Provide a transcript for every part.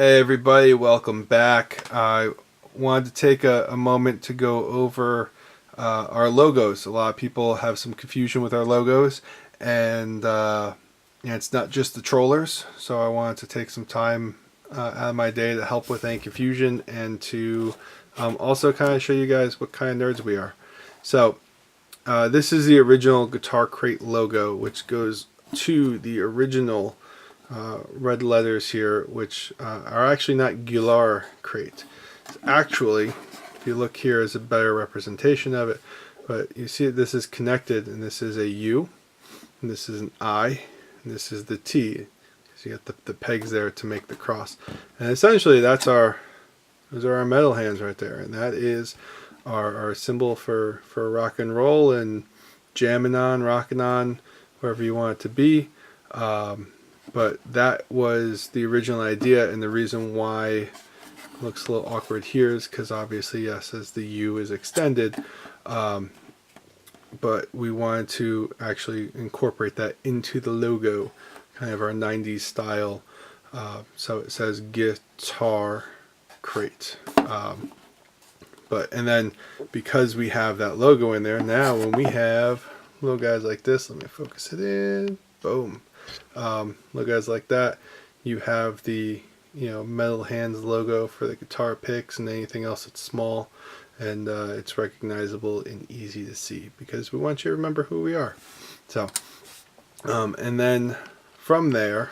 Hey everybody, welcome back. I wanted to take a moment to go over our logos. A lot of people have some confusion with our logos, and it's not just the trollers. So I wanted to take some time out of my day to help with any confusion and to also kind of show you guys what kind of nerds we are. So this is the original Glular Crale logo, which goes to the original red letters here, which are actually not Glular Crale. Actually, if you look here, is a better representation of it. But you see this is connected, and this is a U, and this is an I, and this is the T. So you got the pegs there to make the cross. And essentially, those are our metal hands right there, and that is our symbol for rock and roll and jamming on, rocking on, wherever you want it to be. But that was the original idea, and the reason why it looks a little awkward here is because obviously, yes, as the U is extended, but we wanted to actually incorporate that into the logo, kind of our 90s style. So it says Glular Crale. And then because we have that logo in there, now when we have little guys like this, let me focus it in, boom. Look, guys, like that, you have the metal hands logo for the guitar picks and anything else that's small, and it's recognizable and easy to see because we want you to remember who we are. So and then from there,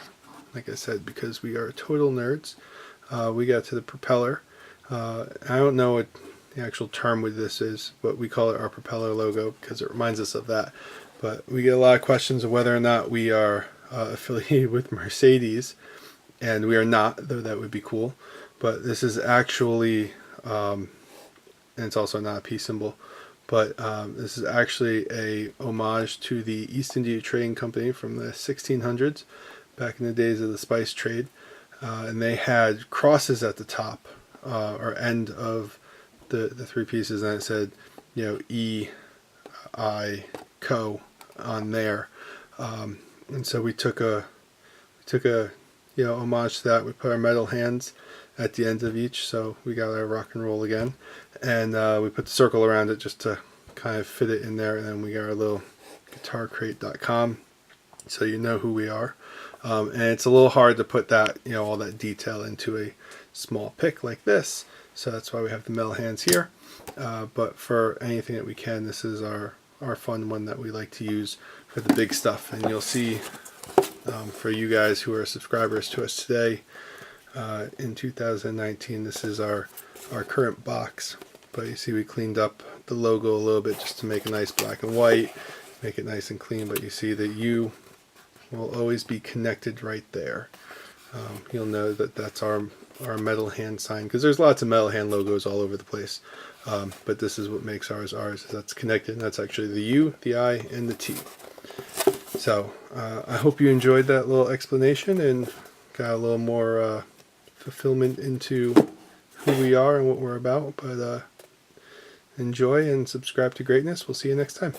like I said, because we are total nerds, we got to the propeller. I don't know what the actual term with this is, but we call it our propeller logo because it reminds us of that. But we get a lot of questions of whether or not we are affiliated with Mercedes, and we are not, though that would be cool. But this is actually, and it's also not a peace symbol, but this is actually a homage to the East India Trading Company from the 1600s, back in the days of the spice trade. And they had crosses at the top, or end of the three pieces, and it said, E, I, Co on there. And so we took a homage to that. We put our metal hands at the end of each, so we got our rock and roll again, and we put the circle around it just to kind of fit it in there, and then we got our little guitarcrate.com, so you know who we are. And it's a little hard to put that all that detail into a small pick like this, so that's why we have the metal hands here. But for anything that we can, this is our fun one that we like to use for the big stuff. And you'll see for you guys who are subscribers to us today, in 2019, this is our current box. But you see we cleaned up the logo a little bit just to make it nice black and white, make it nice and clean. But you see that U will always be connected right there. You'll know that that's our metal hand sign, because there's lots of metal hand logos all over the place. But this is what makes ours. That's connected, and that's actually the U, the I, and the T. So I hope you enjoyed that little explanation and got a little more fulfillment into who we are and what we're about. But enjoy and subscribe to greatness. We'll see you next time.